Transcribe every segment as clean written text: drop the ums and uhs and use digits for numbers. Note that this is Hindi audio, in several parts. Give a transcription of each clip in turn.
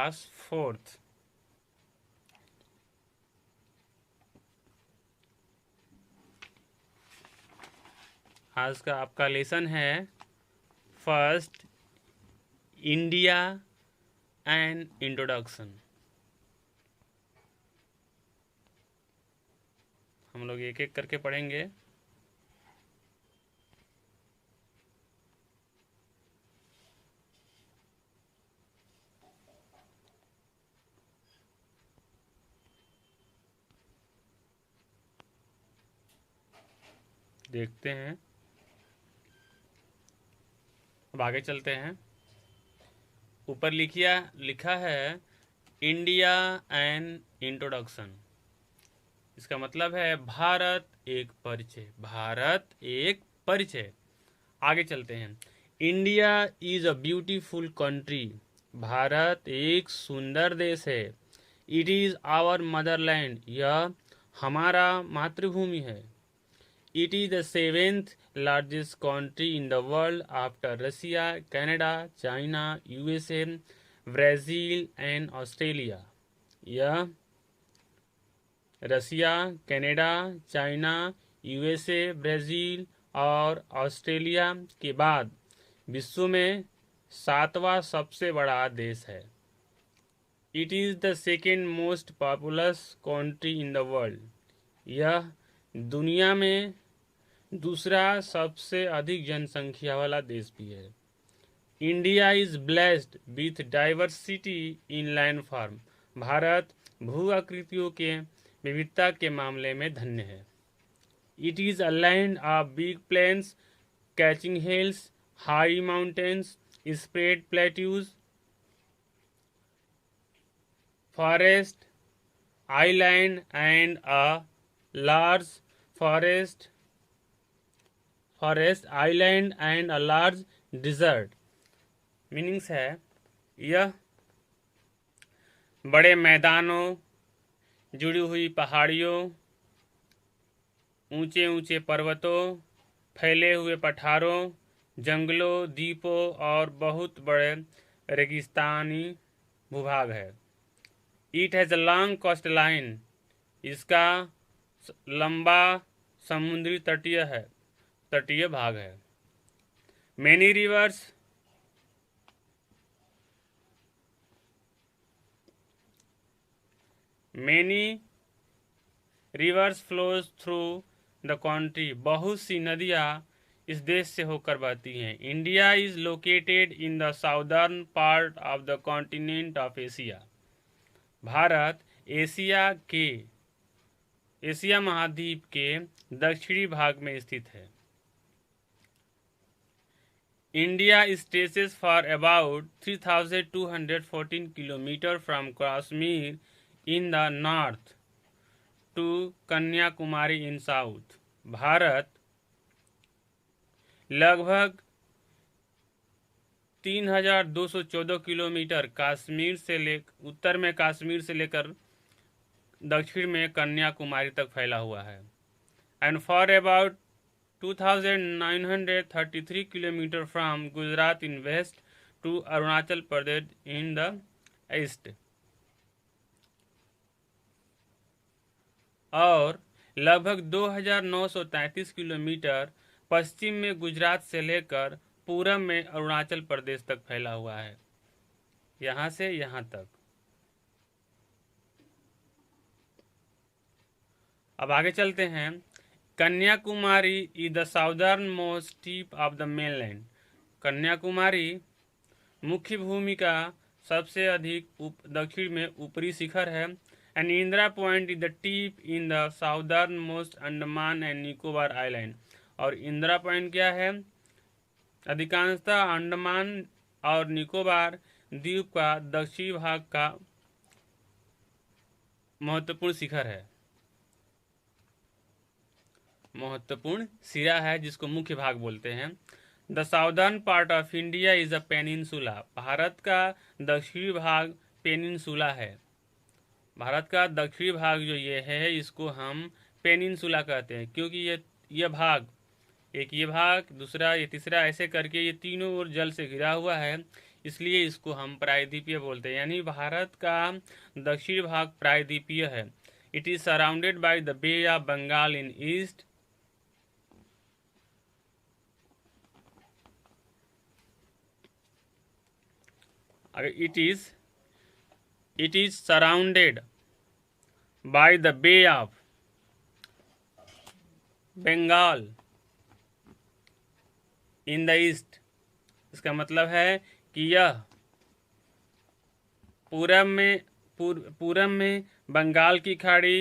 Class 4th। आज का आपका लेसन है फर्स्ट इंडिया एंड इंट्रोडक्शन। हम लोग एक एक करके पढ़ेंगे। देखते हैं, अब आगे चलते हैं। ऊपर लिखा है इंडिया एंड इंट्रोडक्शन। इसका मतलब है भारत एक परिचय। भारत एक परिचय। आगे चलते हैं। India is a beautiful country. Bharat एक सुंदर देश है। It is our motherland. यह हमारा मातृभूमि है। It is the 7th largest country in the world after Russia, Canada, China, USA, Brazil and Australia. यह Russia, Canada, China, USA, Brazil और ऑस्ट्रेलिया के बाद विश्व में 7वां सबसे बड़ा देश है। It is the second most populous country in the world. यह दुनिया में दूसरा सबसे अधिक जनसंख्या वाला देश भी है। India is blessed with diversity in land form. Bharat भू आकृतियों के विविधता के मामले में धन्य है। It is a land of big plains, catching hills, high mountains, spread plateaus, forest island and a large forest island and a large desert. Meanings है, यह बड़े मैदानों, जुड़ी हुई पहाड़ियों, ऊंचे ऊंचे पर्वतों, फैले हुए पठारों, जंगलों, द्वीपों और बहुत बड़े रेगिस्तानी भूभाग है। It has a long coast line. इसका लंबा समुद्री तटीय भाग है। Many rivers flows through the country. बहुत सी नदियाँ इस देश से होकर बहती हैं। India is located in the southern part of the continent of Asia. Bharat Asia महाद्वीप के दक्षिणी भाग में स्थित है। India stretches for about 3214 kilometre from Kashmir in the north to Kanyakumari in south. Bharat लगभग 3214 किलोमीटर उत्तर में कश्मीर से लेकर दक्षिण में कन्याकुमारी तक फैला हुआ है। And for about 2933 kilometre from Gujarat in west to Arunachal Pradesh in the east. और लगभग 2933 किलोमीटर पश्चिम में गुजरात से लेकर पूरब में अरुणाचल प्रदेश तक फैला हुआ है। यहाँ से यहाँ तक। अब आगे चलते हैं। Kanyakumari is the southern most tip of the mainland. Kanyakumari मुख्य भूमि का सबसे अधिक दक्षिण में ऊपरी शिखर है। And Indira point is the tip in the southern most Andaman and Nicobar island. और इंदिरा पॉइंट क्या है? अधिकांशतः अंडमान और निकोबार द्वीप का दक्षिणी भाग का महत्वपूर्ण शिखर है, महत्वपूर्ण सिरा है, जिसको मुख्य भाग बोलते हैं। The southern part of India is a peninsula. Bharat का दक्षिणी भाग पेनिनसुला है। भारत का दक्षिणी भाग जो ये है, इसको हम पेनिनसुला कहते हैं, क्योंकि ये भाग, एक ये भाग, दूसरा, ये तीसरा, ऐसे करके ये तीनों ओर जल से घिरा हुआ है। इसलिए इसको हम प्रायद्वीपीय बोलते हैं। यानी भारत का दक्षिण भाग प्रायद्वीपीय है। It is surrounded by the bay of Bengal in east, it is surrounded by the Bay of Bengal in the east। इसका मतलब है कि यह पूरब में बंगाल की खाड़ी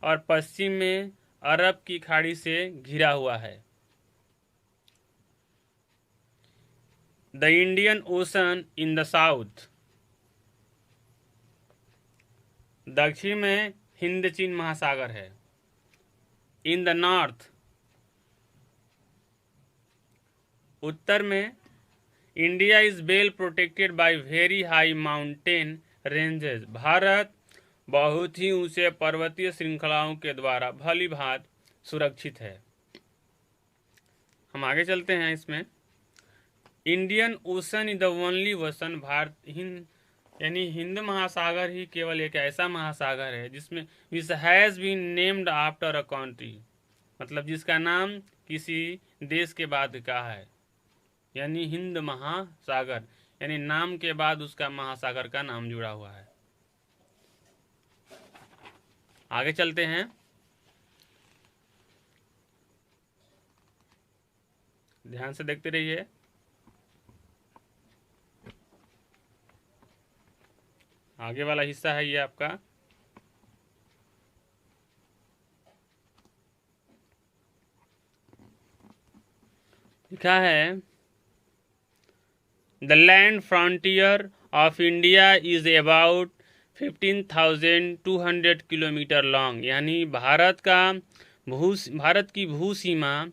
और पश्चिम में अरब की खाड़ी से घिरा हुआ है। The Indian ocean in the south, दक्षिण में हिंद चीन महासागर है। इन द नॉर्थ, उत्तर में India is well protected by very high mountain ranges, Bharat बहुत ही ऊंचे पर्वतीय श्रृंखलाओं के द्वारा भली भांत सुरक्षित है। हम आगे चलते हैं। इसमें Indian ocean is the only ocean, यानी हिंद महासागर ही केवल एक ऐसा महासागर है जिसमें which has been named after a country, मतलब जिसका नाम किसी देश के बाद का है। यानी हिंद महासागर, यानी नाम के बाद उसका महासागर का नाम जुड़ा हुआ है। आगे चलते हैं। ध्यान से देखते रहिए। आगे वाला हिस्सा है ये आपका लिखा है, the land frontier of India is about 15,200 kilometre long, यानी भारत की भूसीमा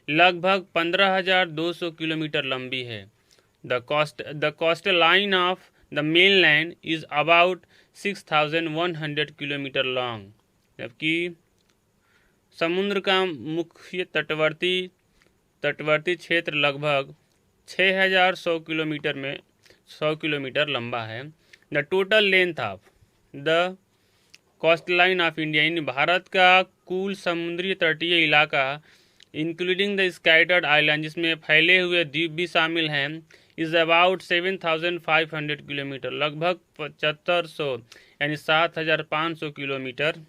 लगभग 15,200 किलोमीटर लंबी है। The coast line of the mainland is about 6,100 kilometre long, जबकि समुद्र का मुख्य तटवर्ती क्षेत्र लगभग 6,100 किलोमीटर लंबा है। The total length of the coast line of India, in Bharat का कुल समुद्री तटीय इलाका इंक्लूडिंग द स्कैटर्ड आइलैंड, जिसमें फैले हुए द्वीप भी शामिल हैं, इज अबाउट 7,500 किलोमीटर, लगभग 7500 यानी 7,500 किलोमीटर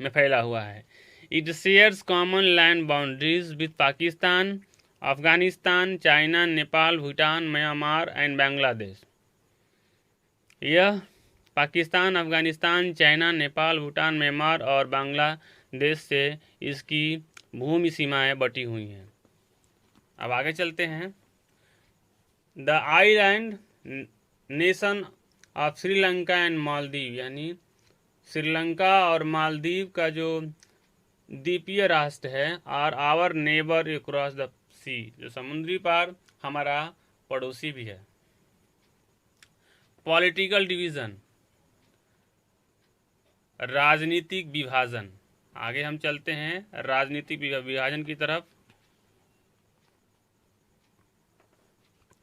में फैला हुआ है। It shares common land boundaries with Pakistan, Afghanistan, China, Nepal, Bhutan, Myanmar and Bangladesh. यह पाकिस्तान, अफगानिस्तान, चाइना, नेपाल, भूटान, म्यांमार और बांग्लादेश से इसकी भूमि सीमाएं बटी हुई हैं। अब आगे चलते हैं। The island nation of Sri Lanka and Maldives, यानी श्रीलंका और मालदीव का जो द्वीपीय राष्ट्र है, और आवर नेबर अक्रॉस द सी, जो समुद्री पार हमारा पड़ोसी भी है। पॉलिटिकल डिवीजन, राजनीतिक विभाजन। आगे हम चलते हैं राजनीतिक विभाजन की तरफ,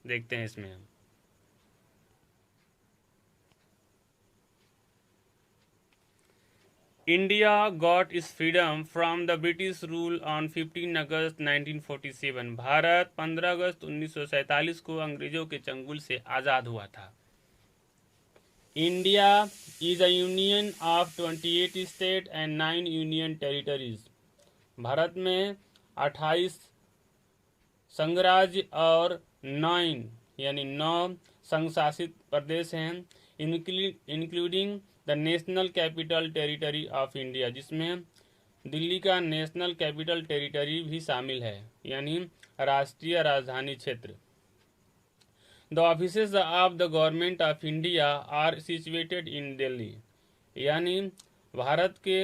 देखते हैं इसमें हम। India got its freedom from the British rule on 15 अगस्त 1947, भारत 15 अगस्त 1947 को अंग्रेजों के चंगुल से आज़ाद हुआ था। India is a union of 28 state and 9 union territories, Bharat में 28 संघराज्य और 9 संघशासित प्रदेश हैं, including the national capital territory of India, जिसमें दिल्ली का नेशनल कैपिटल टेरिटरी भी शामिल है, यानी राष्ट्रीय राजधानी क्षेत्र। The offices of the government of India are situated in Delhi, यानी भारत के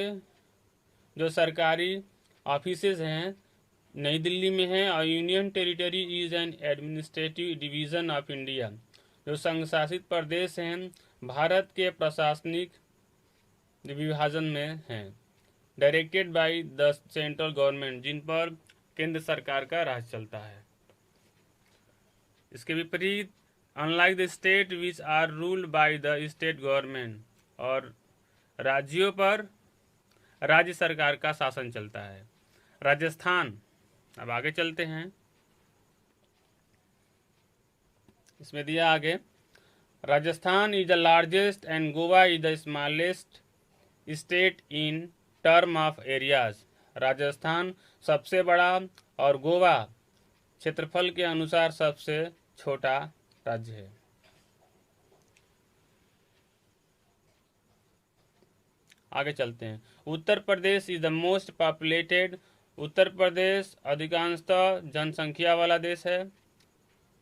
जो सरकारी ऑफिसेज हैं नई दिल्ली में है। और union territory is an administrative division of India, जो संघशासित प्रदेश हैं भारत के प्रशासनिक विभाजन में हैं, directed by the central government, जिन पर केंद्र सरकार का राज चलता है। इसके विपरीत unlike the state which are ruled by the state government, और राज्यों पर राज्य सरकार का शासन चलता है। राजस्थान, अब आगे चलते हैं, इसमें दिया आगे, Rajasthan is the largest and Goa is the smallest state in term of areas. Rajasthan सबसे बड़ा और गोवा क्षेत्रफल के अनुसार सबसे छोटा राज्य है। आगे चलते हैं, Uttar Pradesh is the most populated. Uttar Pradesh अधिकांशतः जनसंख्या वाला देश है,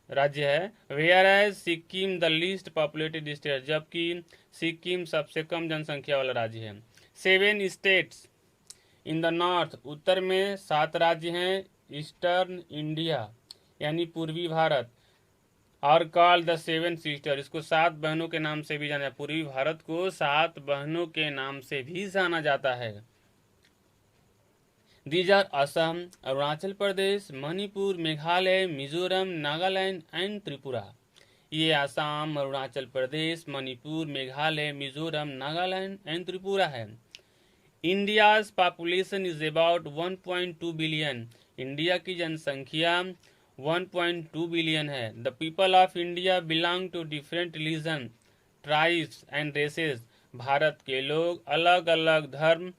राज्य है। Where as Sikkim the least populated state, जबकि सिक्किम सबसे कम जनसंख्या वाला राज्य है। 7 स्टेट्स इन द नॉर्थ, उत्तर में 7 राज्य हैं। ईस्टर्न इंडिया यानी पूर्वी भारत, और कॉल्ड द 7 सिस्टर, इसको 7 बहनों के नाम से भी जाना है। पूर्वी भारत को 7 बहनों के नाम से भी जाना जाता है। These are Assam, Arunachal Pradesh, Manipur, Meghalaya, Mizoram, Nagaland and Tripura. ये असम, अरुणाचल प्रदेश, मणिपुर, मेघालय, मिजोरम, नागालैंड एंड त्रिपुरा है। India's population is about 1.2 billion. India की जनसंख्या 1.2 बिलियन है। The people of India belong to different religion, tribes and races. Bharat के लोग अलग अलग धर्म,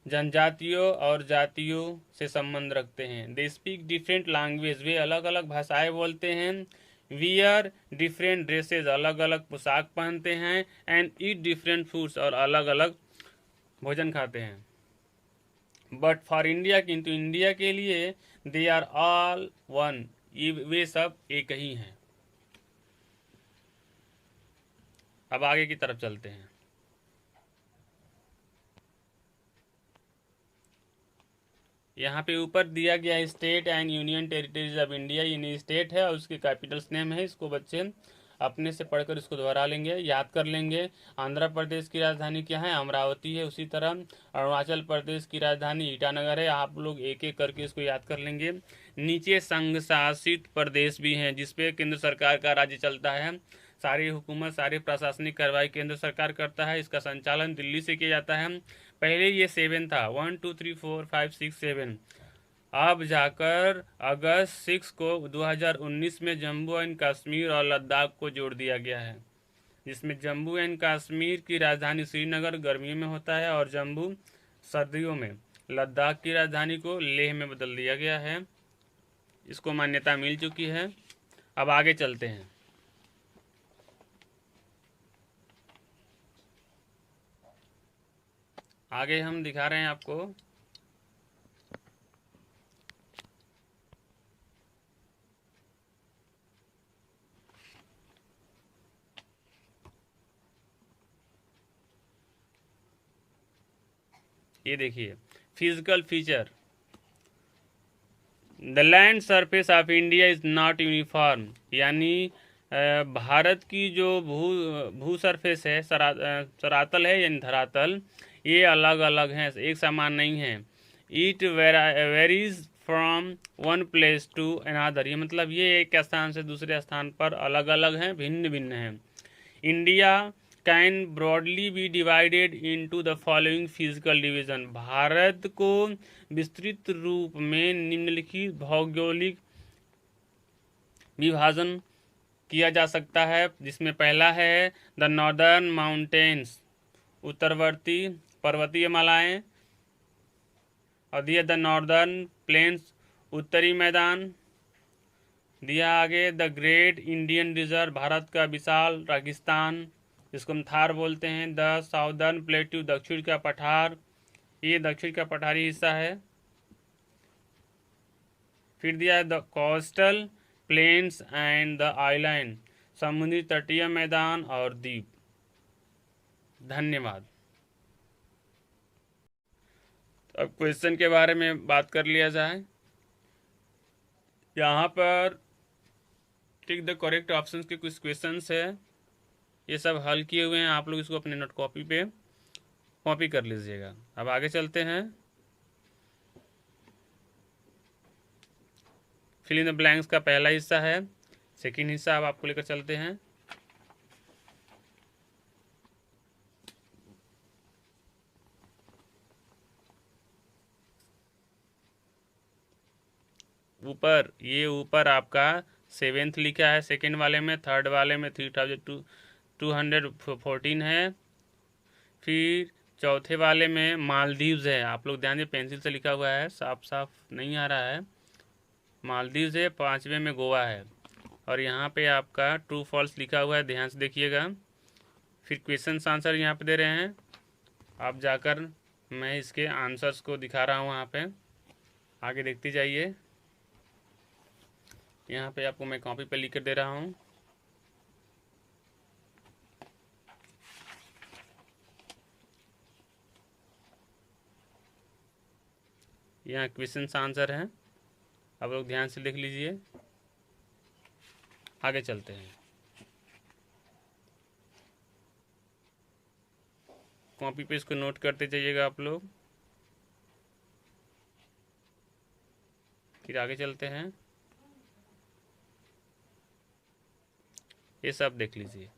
जनजातियों और जातियों से संबंध रखते हैं। दे स्पीक डिफरेंट लैंग्वेज, वे अलग अलग भाषाएं बोलते हैं। वियर डिफरेंट ड्रेसेज, अलग अलग पोशाक पहनते हैं। एंड ईट डिफरेंट फूड्स, और अलग अलग भोजन खाते हैं। बट फॉर इंडिया, किंतु इंडिया के लिए, दे आर ऑल वन, ये वे सब एक ही हैं। अब आगे की तरफ चलते हैं। यहाँ पे ऊपर दिया गया state and union territories of India, ये स्टेट है और उसके कैपिटल्स नेम है। इसको बच्चे अपने से पढ़कर इसको दोहरा लेंगे, याद कर लेंगे। आंध्र प्रदेश की राजधानी क्या है? अमरावती है। उसी तरह अरुणाचल प्रदेश की राजधानी ईटानगर है। आप लोग एक एक करके इसको याद कर लेंगे। नीचे संघ शासित प्रदेश भी हैं जिसपे केंद्र सरकार का राज्य चलता है। सारी हुकूमत, सारी प्रशासनिक कार्रवाई केंद्र सरकार करता है। इसका संचालन दिल्ली से किया जाता है। पहले ये 7 था, 1 2 3 4 5 6 7। अब जाकर अगस्त 6 को 2019 में जम्मू एंड कश्मीर और लद्दाख को जोड़ दिया गया है, जिसमें जम्मू एंड कश्मीर की राजधानी श्रीनगर गर्मियों में होता है और जम्मू सर्दियों में। लद्दाख की राजधानी को लेह में बदल दिया गया है। इसको मान्यता मिल चुकी है। अब आगे चलते हैं। आगे हम दिखा रहे हैं आपको ये देखिए, physical feature. The land surface of India is not uniform, यानी भारत की जो भू सरफेस है, सरातल है यानी धरातल, ये अलग अलग हैं, एक समान नहीं है। It varies from one place to another, ये मतलब ये एक स्थान से दूसरे स्थान पर अलग अलग हैं, भिन्न भिन्न हैं। India can broadly be divided into the following physical division, Bharat को विस्तृत रूप में निम्नलिखित भौगोलिक विभाजन किया जा सकता है, जिसमें पहला है द नॉर्दर्न माउंटेन्स, उत्तरवर्ती पर्वतीय मालाएं, और दिया द नॉर्दर्न प्लेन्स, उत्तरी मैदान। दिया आगे the great Indian reserve, Bharat का विशाल रेगिस्तान जिसको हम थार बोलते हैं। द साउदर्न प्लेट्यू, दक्षिण का पठार, ये दक्षिण का पठारी हिस्सा है। फिर दिया है the coastal plains and the island, समुद्री तटीय मैदान और द्वीप। धन्यवाद। अब क्वेश्चन के बारे में बात कर लिया जाए। यहाँ पर टिक द करेक्ट ऑप्शंस के कुछ क्वेश्चंस है, ये सब हल किए हुए हैं। आप लोग इसको अपने नोट कॉपी पे कॉपी कर लीजिएगा। अब आगे चलते हैं। फिल इन द ब्लैंक्स का पहला हिस्सा है, सेकेंड हिस्सा अब आपको लेकर चलते हैं। ऊपर आपका 7th लिखा है, सेकेंड वाले में, थर्ड वाले में 3214 है। फिर चौथे वाले में मालदीव्स है। आप लोग ध्यान दें, पेंसिल से लिखा हुआ है, साफ साफ नहीं आ रहा है। मालदीव्स है। पांचवे में गोवा है। और यहाँ पे आपका ट्रू फॉल्स लिखा हुआ है, ध्यान से देखिएगा। फिर क्वेश्चन आंसर यहाँ पे दे रहे हैं, आप जाकर मैं इसके आंसर्स को दिखा रहा हूँ यहाँ पे, आगे देखते जाइए। यहाँ पे आपको मैं कॉपी पे लिख कर दे रहा हूँ। यहाँ क्वेश्चन आंसर हैं, आप लोग ध्यान से देख लीजिए। आगे चलते हैं। कॉपी पे इसको नोट करते जाइएगा आप लोग। फिर आगे चलते हैं, ये सब देख लीजिए।